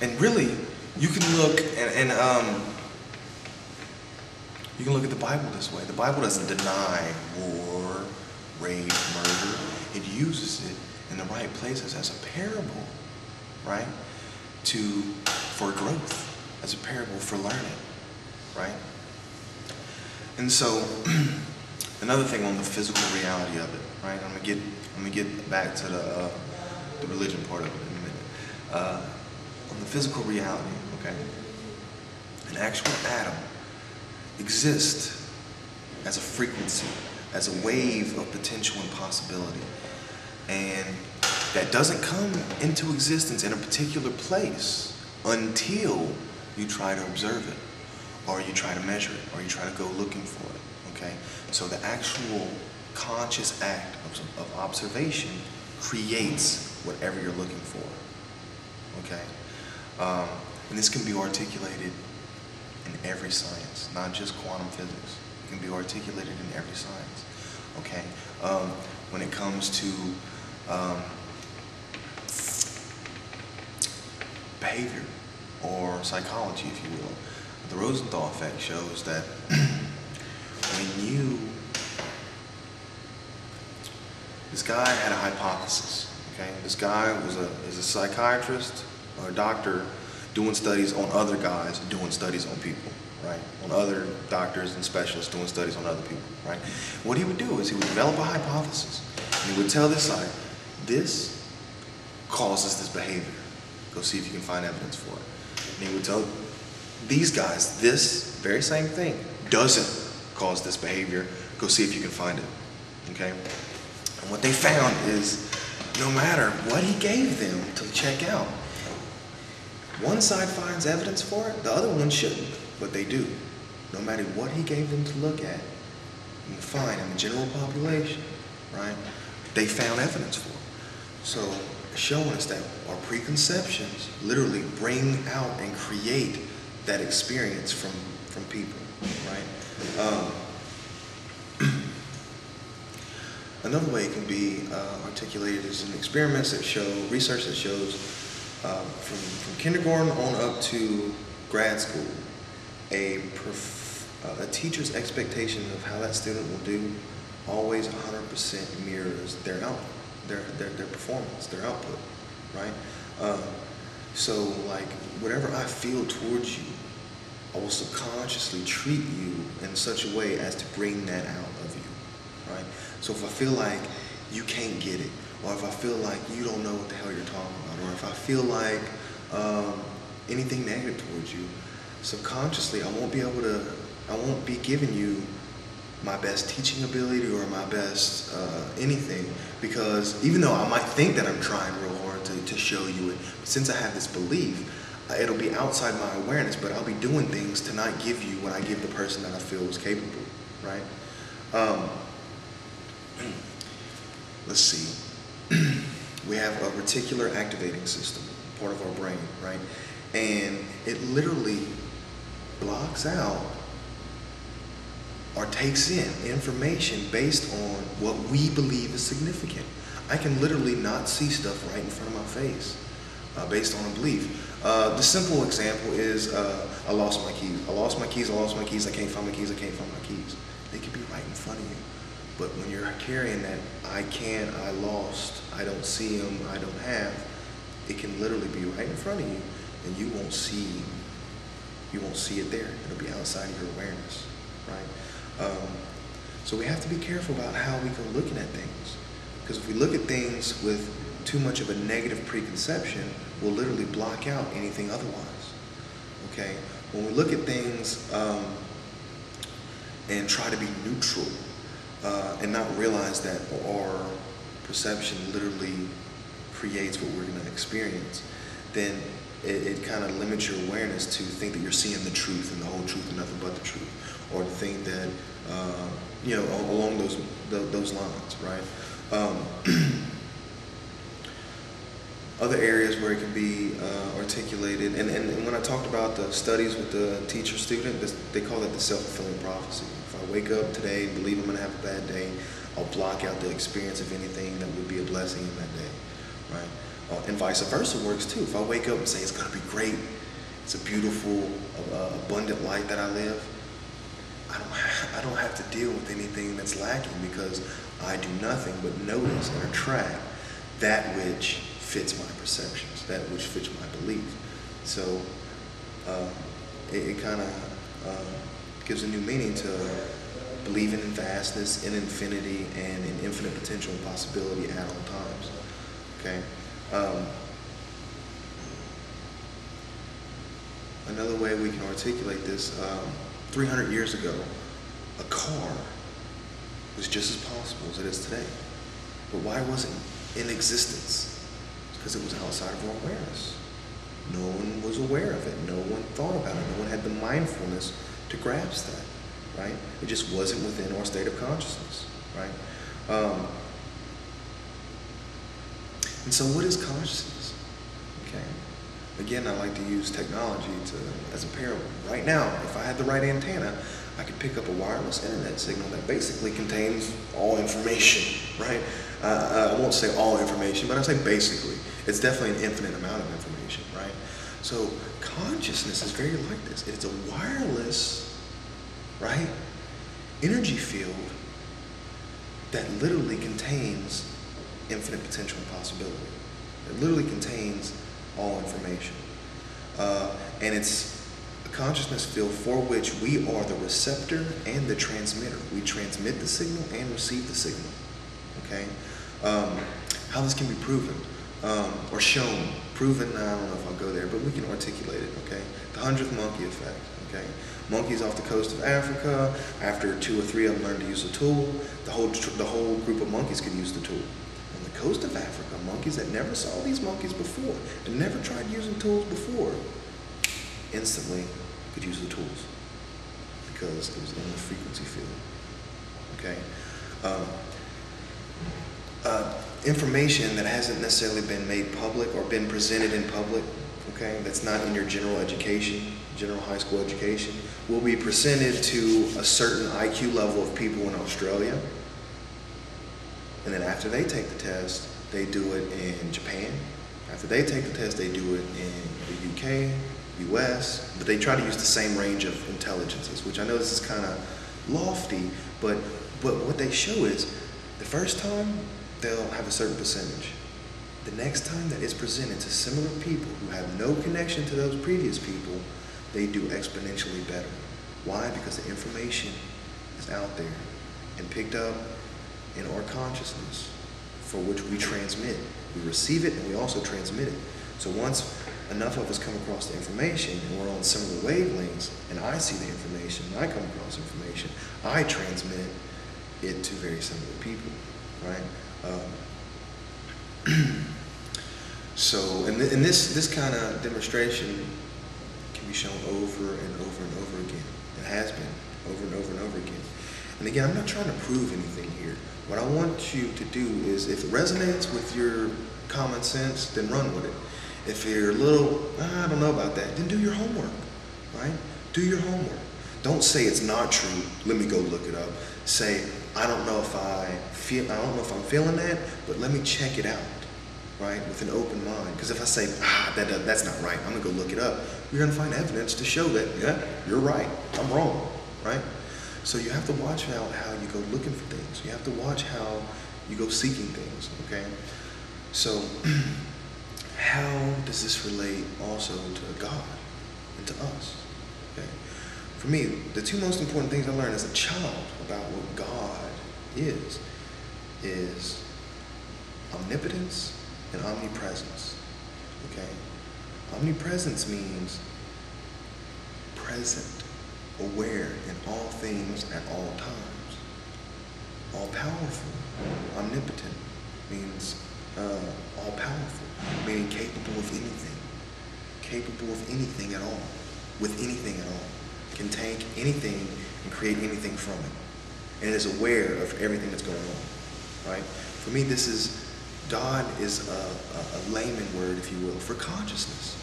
And really, you can look you can look at the Bible this way. The Bible doesn't deny war, rape, murder. It uses it in the right places as a parable, right? For growth, as a parable for learning, right? And so, another thing on the physical reality of it, right? I'm gonna get back to the religion part of it in a minute. On the physical reality, okay? An actual atom exists as a frequency, as a wave of potential and possibility. And that doesn't come into existence in a particular place until you try to observe it, or you try to measure it, or you try to go looking for it, okay? So the actual conscious act of observation creates whatever you're looking for, okay? And this can be articulated in every science, not just quantum physics. It can be articulated in every science, okay? When it comes to behavior or psychology, if you will, the Rosenthal effect shows that this guy had a hypothesis, okay? This guy is a psychiatrist or a doctor doing studies on other guys, doing studies on people, right? On other doctors and specialists doing studies on other people, right? What he would do is he would develop a hypothesis, and he would tell this side, this causes this behavior. Go see if you can find evidence for it. And he would tell these guys, this very same thing doesn't cause this behavior. Go see if you can find it, okay? And what they found is no matter what he gave them to check out, one side finds evidence for it, the other one shouldn't, but they do. No matter what he gave them to look at and find in the general population, right, they found evidence for it. So showing us that our preconceptions literally bring out and create that experience from people, right? Another way it can be articulated is in experiments that show, research that shows from kindergarten on up to grad school, a teacher's expectation of how that student will do always 100% mirrors their performance, their output, right? So like whatever I feel towards you, I will subconsciously treat you in such a way as to bring that out of you, right? So if I feel like you can't get it, or if I feel like you don't know what the hell you're talking about, or if I feel like anything negative towards you, subconsciously I won't be giving you my best teaching ability or my best anything, because even though I might think that I'm trying real hard to show you it, since I have this belief, it'll be outside my awareness, but I'll be doing things to not give you what I give the person that I feel is capable, right? Let's see. We have a reticular activating system, part of our brain, right? And it literally blocks out or takes in information based on what we believe is significant. I can literally not see stuff right in front of my face based on a belief. The simple example is I lost my keys. I lost my keys, I lost my keys, I can't find my keys, I can't find my keys. They could be right in front of you. But when you're carrying that, I lost, I don't see them, I don't have, it can literally be right in front of you, and you won't see it there. It'll be outside of your awareness, right? So we have to be careful about how we go looking at things, because if we look at things with too much of a negative preconception, we'll literally block out anything otherwise, okay? When we look at things and try to be neutral, and not realize that our perception literally creates what we're going to experience, then it kind of limits your awareness to think that you're seeing the truth and the whole truth and nothing but the truth, or to think that, you know, along those lines, right? Other areas where it can be articulated, and when I talked about the studies with the teacher-student, they call it the self-fulfilling prophecy. If I wake up today and believe I'm going to have a bad day, I'll block out the experience of anything that would be a blessing in that day, right? And vice versa works too. If I wake up and say it's going to be great, it's a beautiful, abundant light that I live, I don't have to deal with anything that's lacking, because I do nothing but notice and attract that which fits my perceptions, that which fits my belief. So it kind of gives a new meaning to believing in vastness, in infinity, and in infinite potential and possibility at all times. Okay. Another way we can articulate this, 300 years ago, a car was just as possible as it is today. But why wasn't it in existence? Because it was outside of our awareness. No one was aware of it. No one thought about it. No one had the mindfulness to grasp that, right? It just wasn't within our state of consciousness, right? And so what is consciousness? Okay. Again, I like to use technology as a parable. Right now, if I had the right antenna, I could pick up a wireless internet signal that basically contains all information, right? I won't say all information, but I'll say basically. It's definitely an infinite amount of information, right? So consciousness is very like this. It's a wireless, right, energy field that literally contains infinite potential and possibility. It literally contains all information. And it's a consciousness field for which we are the receptor and the transmitter. We transmit the signal and receive the signal. Okay? How this can be proven or shown. Proven, I don't know if I'll go there, but we can articulate it. Okay? The 100th monkey effect. Okay? Monkeys off the coast of Africa, after 2 or 3 of them learned to use a tool, the whole group of monkeys could use the tool. On the coast of Africa, monkeys that never saw these monkeys before, and never tried using tools before, instantly could use the tools because it was in the frequency field. Okay? Information that hasn't necessarily been made public or been presented in public, okay, that's not in your general education, general high school education, will be presented to a certain IQ level of people in Australia. And then after they take the test, they do it in Japan. After they take the test, they do it in the UK, US, but they try to use the same range of intelligences, which I know this is kind of lofty, but what they show is the first time they'll have a certain percentage. The next time that it's presented to similar people who have no connection to those previous people, they do exponentially better. Why? Because the information is out there and picked up in our consciousness, for which we transmit. We receive it and we also transmit it. So once enough of us come across the information and we're on similar wavelengths, and I see the information, and I come across information, I transmit it to very similar people, right? So, and this kind of demonstration can be shown over and over and over again. It has been over and over and over again. And again, I'm not trying to prove anything here. What I want you to do is, if it resonates with your common sense, then run with it. If you're a little, I don't know about that, then do your homework, right? Do your homework. Don't say it's not true, let me go look it up. Say, I don't know if I'm feeling that, but let me check it out, right? With an open mind. Because if I say, that's not right, I'm gonna go look it up, you're gonna find evidence to show that, yeah, you're right, I'm wrong, right? So you have to watch out how you go looking for things. You have to watch how you go seeking things, okay? So how does this relate also to God and to us, okay? For me, the 2 most important things I learned as a child about what God is omnipotence and omnipresence, okay? Omnipresence means present, aware in all things at all times. All powerful, omnipotent means all powerful, meaning capable of anything. Capable of anything at all, with anything at all. Can take anything and create anything from it. And is aware of everything that's going on, right? For me, God is a layman word, if you will, for consciousness.